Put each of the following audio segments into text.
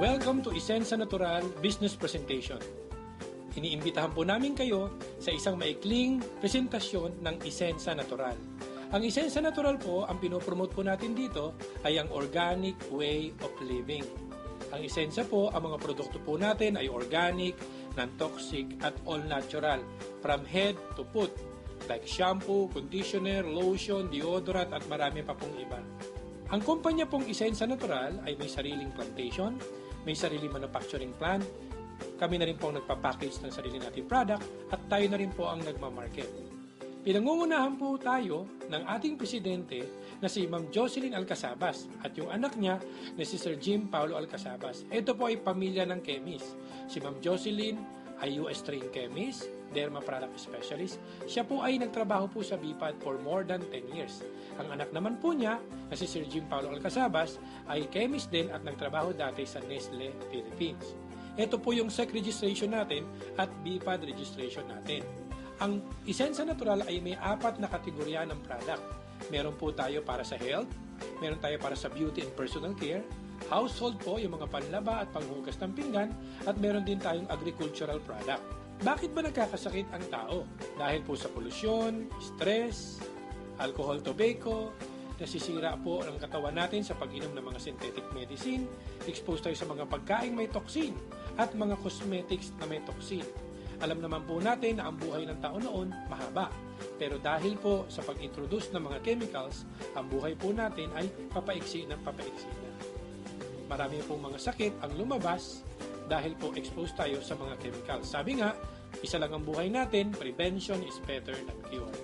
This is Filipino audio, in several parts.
Welcome to Isensa Natural Business Presentation. Iniimbitahan po namin kayo sa isang maikling presentasyon ng Isensa Natural. Ang Isensa Natural po, ang pinopromote po natin dito ay ang organic way of living. Ang Isensa po, ang mga produkto po natin ay organic, non-toxic at all natural from head to foot like shampoo, conditioner, lotion, deodorant at marami pa pong iba. Ang kumpanya pong Isensa Natural ay may sariling plantation, may sariling manufacturing plant, kami na rin po ang nagpapackage ng sarili nating product at tayo na rin po ang nagmamarket. Pinangungunahan po tayo ng ating presidente na si Ma'am Jocelyn Alcazabas at yung anak niya na si Sir Jim Paulo Alcazabas. Ito po ay pamilya ng chemist. Si Ma'am Jocelyn ay US trained chemist, derma product specialist. Siya po ay nagtrabaho po sa BIPAD for more than 10 years. Ang anak naman po niya na si Sir Jim Paulo Alcazabas ay chemist din at nagtrabaho dati sa Nestle Philippines. Ito po yung SEC registration natin at BIPAD registration natin. Ang Isensa Natural ay may 4 na kategorya ng product. Meron po tayo para sa health, meron tayo para sa beauty and personal care, household po, yung mga panlaba at panghugas ng pinggan, at meron din tayong agricultural product. Bakit ba nagkakasakit ang tao? Dahil po sa polusyon, stress, alcohol, tobacco, nasisira po ang katawan natin sa pag-inom ng mga synthetic medicine, exposed tayo sa mga pagkain may toxin, at mga cosmetics na may toxin. Alam naman po natin na ang buhay ng tao noon mahaba. Pero dahil po sa pag-introduce ng mga chemicals, ang buhay po natin ay papaiksi na. Marami pong mga sakit ang lumabas dahil po exposed tayo sa mga chemicals. Sabi nga, isa lang ang buhay natin, prevention is better than cure.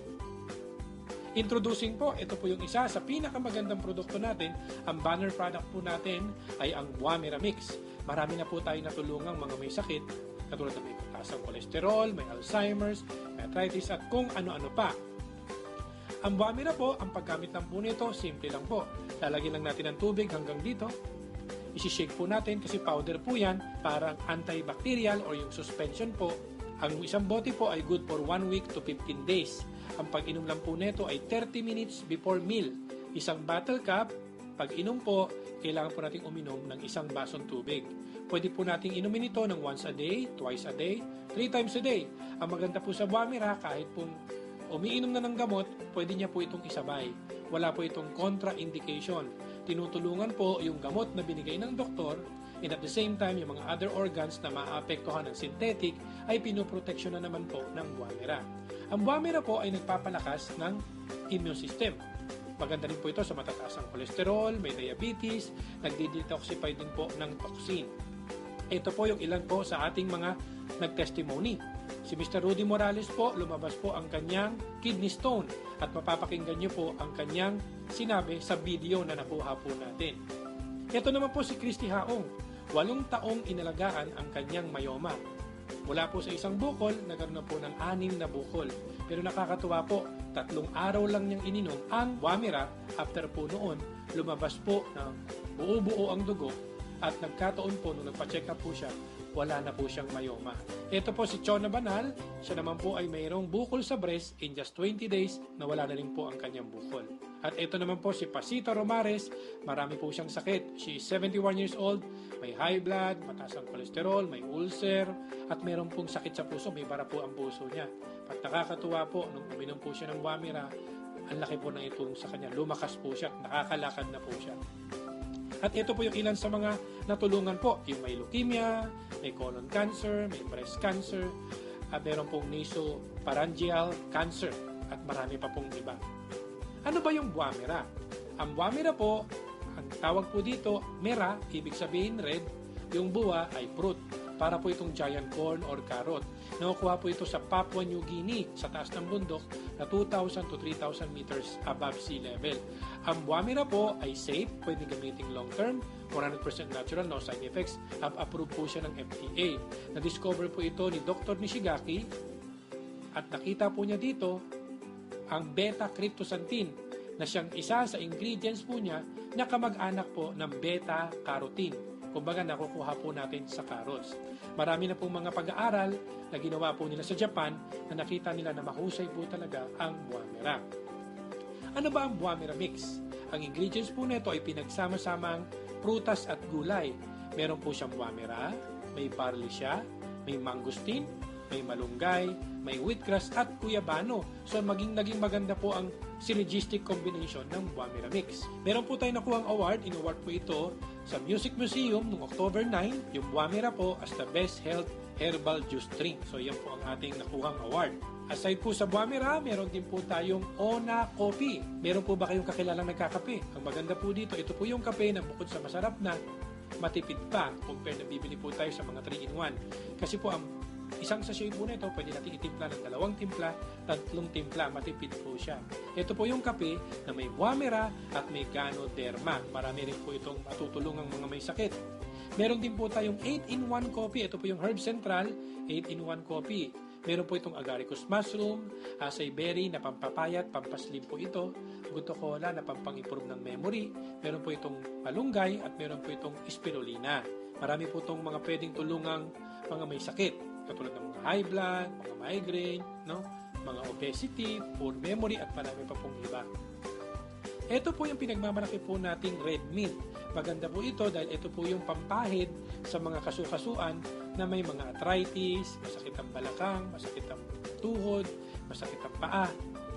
Introducing po, ito po yung isa sa pinakamagandang produkto natin. Ang banner product po natin ay ang Buamira Mix. Marami na po tayo natulungang mga may sakit, katulad na may taasang kolesterol, may Alzheimer's, may arthritis at kung ano-ano pa. Ang Buamira po, ang paggamit ng po nito, simple lang po. Lalagyan lang natin ng tubig hanggang dito. Isi-shake po natin kasi powder po yan, parang antibacterial or yung suspension po. Ang isang bote po ay good for 1 week to 15 days. Ang pag-inom lang po nito ay 30 minutes before meal. Isang bottle cup, pag inom po, kailangan po nating uminom ng isang basong tubig. Pwede po nating inumin ito ng once a day, twice a day, 3 times a day. Ang maganda po sa Buamira, kahit pong umiinom na ng gamot, pwede niya po itong isabay. Wala po itong contraindication. Tinutulungan po yung gamot na binigay ng doktor, and at the same time, yung mga other organs na maapektuhan ng synthetic ay pinoproteksyon na naman po ng Buamira. Ang Buamira po ay nagpapalakas ng immune system. Maganda rin po ito sa matataas ang kolesterol, may diabetes, nagdi-detoxify din po ng toxin. Ito po yung ilan po sa ating mga nag-testimony. Si Mr. Rudy Morales po, lumabas po ang kanyang kidney stone at mapapakinggan niyo po ang kanyang sinabi sa video na nakuha po natin. Ito naman po si Christy Haong, 8 taong inalagaan ang kanyang myoma. Mula po sa isang bukol, nagkaroon na po ng 6 na bukol. Pero nakakatuwa po, 3 araw lang niyang ininom ang Buamira. After po noon, lumabas po ng buo-buo ang dugo at nagkataon po nung nagpa-check up po siya, wala na po siyang myoma. Ito po si Chona Banal, siya naman po ay mayroong bukol sa breast in just 20 days na wala na rin po ang kanyang bukol. At ito naman po si Pasita Romares, marami po siyang sakit. She is 71 years old, may high blood, mataas ang kolesterol, may ulcer, at mayroon pong sakit sa puso, may bara po ang puso niya. At nakakatuwa po, nung uminom po siya ng Buamira, ang laki po ng itulong sa kanya. Lumakas po siya, nakakalakad na po siya. At ito po yung ilan sa mga natulungan po. Yung may leukemia, may colon cancer, may breast cancer, at meron pong nasopharyngeal cancer, at marami pa pong iba. Ano ba yung Buamira? Ang Buamira po, ang tawag po dito, mera, ibig sabihin red, yung buwa ay fruit. Para po itong giant corn or carrot. Nakukuha po ito sa Papua New Guinea, sa taas ng bundok, na 2,000 to 3,000 meters above sea level. Ang Buamira po ay safe, pwede gamitin long term, 100% natural, no side effects. Approved po siya ng FDA. Na-discover po ito ni Dr. Nishigaki at nakita po niya dito ang beta-cryptosantine na siyang isa sa ingredients po niya na kamag-anak po ng beta-carotene. Kumbaga, nakukuha po natin sa carrots. Marami na pong mga pag-aaral na ginawa po nila sa Japan na nakita nila na mahusay po talaga ang Buamira. Ano ba ang Buamira Mix? Ang ingredients po nito ay pinagsama-samang prutas at gulay. Meron po siyang wamera, may barley siya, may mangosteen, may malunggay, may wheatgrass at guyabano. So naging maganda po ang synergistic combination ng wamera mix. Meron po tayo nakuhang award. In-award po ito sa Music Museum noong October 9. Yung wamera po as the best health herbal juice drink. So yan po ang ating nakuhang award. Aside po sa wamera, meron din po tayong Ona Coffee. Meron po ba kayong kakilalang nagkakape? Ang maganda po dito, ito po yung kape na bukod sa masarap na, matipid pa compare na bibili po tayo sa mga 3-in-1. Kasi po ang isang sachet po na ito, pwede natin itimpla ng 2 timpla, 3 timpla, matipid po siya. Ito po yung kape na may wamera at may ganoderma. Marami rin po itong matutulungang mga may sakit. Meron din po tayong 8-in-1 coffee. Ito po yung Herb Central 8-in-1 coffee. Meron po itong agaricus mushroom, acai berry na pampapayat, pampaslim po ito, guto cola na pampang-improve ng memory, meron po itong malunggay at meron po itong spirulina. Marami po itong mga pwedeng tulungang mga may sakit, katulad ng mga high blood, mga migraine, no? Mga obesity, poor memory at marami pa pong iba. Ito po yung pinagmamalaki po nating red mint. Maganda po ito dahil ito po yung pampahid sa mga kasukasuan na may mga arthritis, masakit ang balakang, masakit ang tuhod, masakit ang paa.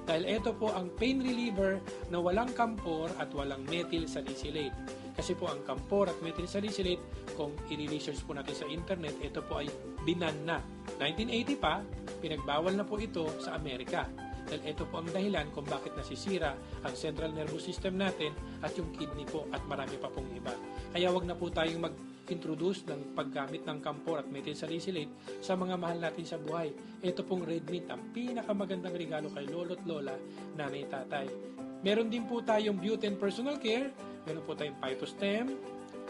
Dahil ito po ang pain reliever na walang kampor at walang methyl salicylate. Kasi po ang kampor at methyl salicylate, kung i-research po natin sa internet, ito po ay binan na. 1980 pa, pinagbawal na po ito sa Amerika. Dahil ito po ang dahilan kung bakit nasisira ang central nervous system natin at yung kidney po at marami pa pong iba. Kaya wag na po tayong mag-introduce ng paggamit ng kampor at methyl salicylate sa mga mahal natin sa buhay. Ito pong red mint ang pinakamagandang regalo kay lolo't lola, nanay, tatay. Meron din po tayong Buten Personal Care, meron po tayong Phytostem,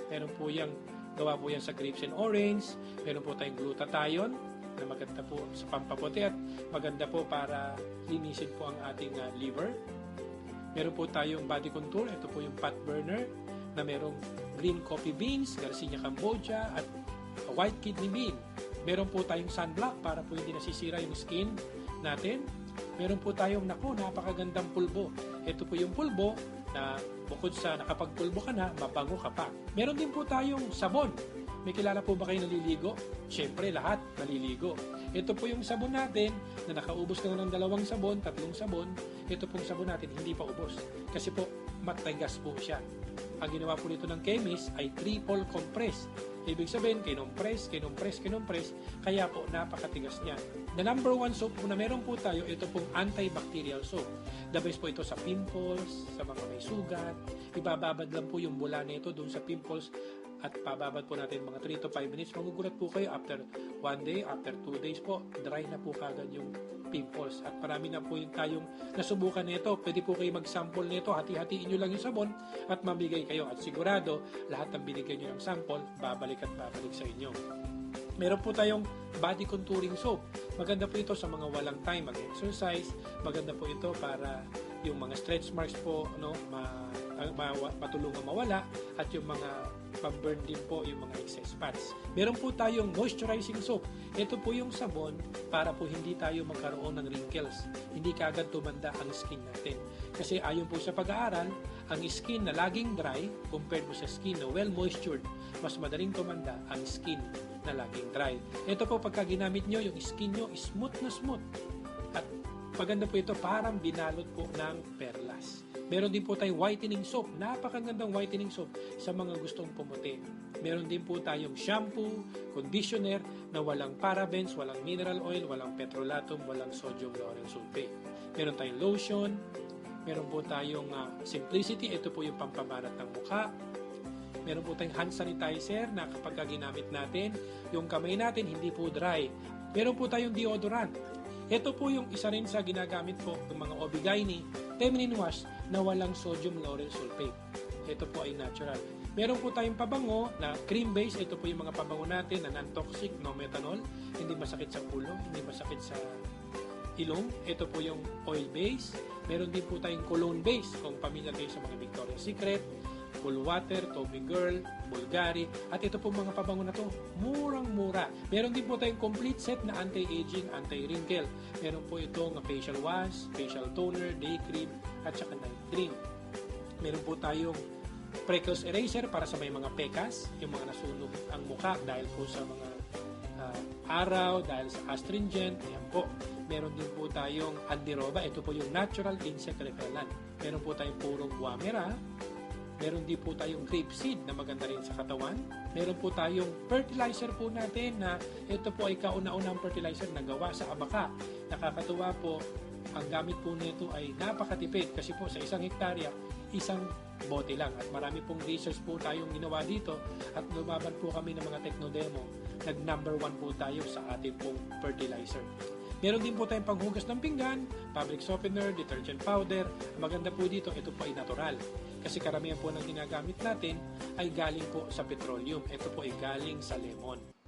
meron po yung gawa po yan sa grapes and orange, meron po tayong glutathione, na maganda po sa pampaputi at maganda po para linisin po ang ating liver. Meron po tayong body contour, ito po yung fat burner na merong green coffee beans, Garcinia Cambogia at white kidney bean. Meron po tayong sunblock para po hindi nasisira yung skin natin. Meron po tayong napakagandang pulbo. Ito po yung pulbo na bukod sa nakapagpulbo ka na, mabango ka pa. Meron din po tayong sabon. May kilala po ba kayo naliligo? Siyempre, lahat naliligo. Ito po yung sabon natin na nakaubos ka na ng 2 sabon, 3 sabon. Ito pong sabon natin hindi pa ubos. Kasi po, matigas po siya. Ang ginawa po nito ng chemist ay triple compress. Ibig sabihin, kinompress, kaya po napakatigas niya. The number 1 soap po na meron po tayo, ito pong antibacterial soap. The best po ito sa pimples, sa mga may sugat. Ibababad lang po yung bula nito doon sa pimples at pababad po natin mga 3 to 5 minutes. Magugulat po kayo after 1 day, after 2 days po, dry na po kagad yung pimples. At marami na po yung tayong nasubukan nito. Pwede po kayo mag-sample nito, hati-hatiin nyo lang yung sabon at mamigay kayo. At sigurado, lahat ng binigay nyo ng sample, babalik at babalik sa inyo. Meron po tayong body contouring soap. Maganda po ito sa mga walang time mag-exercise. Maganda po ito para yung mga stretch marks po matulungan mawala at yung mga pag-burn din po yung mga excess fats. Meron po tayong moisturizing soap. Ito po yung sabon para po hindi tayo magkaroon ng wrinkles. Hindi kaagad tumanda ang skin natin. Kasi ayon po sa pag-aaral, ang skin na laging dry compared po sa skin na well-moistured, mas madaling tumanda ang skin na laging dry. Ito po pagka ginamit nyo, yung skin nyo smooth na smooth. At maganda po ito, parang binalot po ng perlas. Meron din po tayong whitening soap. Napakagandang whitening soap sa mga gustong pumuti. Meron din po tayong shampoo, conditioner na walang parabens, walang mineral oil, walang petrolatum, walang sodium lauryl sulfate. Meron tayong lotion. Meron po tayong simplicity. Ito po yung pampabanat ng mukha. Meron po tayong hand sanitizer na kapag ginamit natin, yung kamay natin hindi po dry. Meron po tayong deodorant. Ito po yung isa rin sa ginagamit po ng mga OB-GYN, feminine wash na walang sodium lauryl sulfate. Ito po ay natural. Meron po tayong pabango na cream base. Ito po yung mga pabango natin na non-toxic, no methanol. Hindi masakit sa ulo, hindi masakit sa ilong. Ito po yung oil base. Meron din po tayong cologne base. Kung pamilyar kayo sa mga Victoria's Secret, Cool Water, Tommy Girl, Bulgari, at ito po mga pabango na to, murang-mura. Meron din po tayong complete set na anti-aging, anti-wrinkle. Meron po itong facial wash, facial toner, day cream, at saka night cream. Meron po tayong Freckles Eraser para sa may mga pekas, yung mga nasunog ang mukha dahil po sa mga araw, dahil sa astringent. Ayan po. Meron din po tayong Andiroba. Ito po yung natural insect repellent. Meron po tayong purong guamera. Meron din po tayong grapeseed na maganda rin sa katawan. Meron po tayong fertilizer po natin na ito po ay kauna-unang fertilizer na gawa sa abaka. Nakakatuwa po, ang gamit po nito ay napakatipid kasi po sa isang hektarya, isang bote lang. At marami pong research po tayong ginawa dito at lumaban po kami ng mga techno-demo. Nag-number 1 po tayo sa ating pong fertilizer. Meron din po tayong panghugas ng pinggan, fabric softener, detergent powder. Ang maganda po dito, ito po ay natural. Kasi karamihan po ng ginagamit natin ay galing po sa petroleum. Ito po ay galing sa lemon.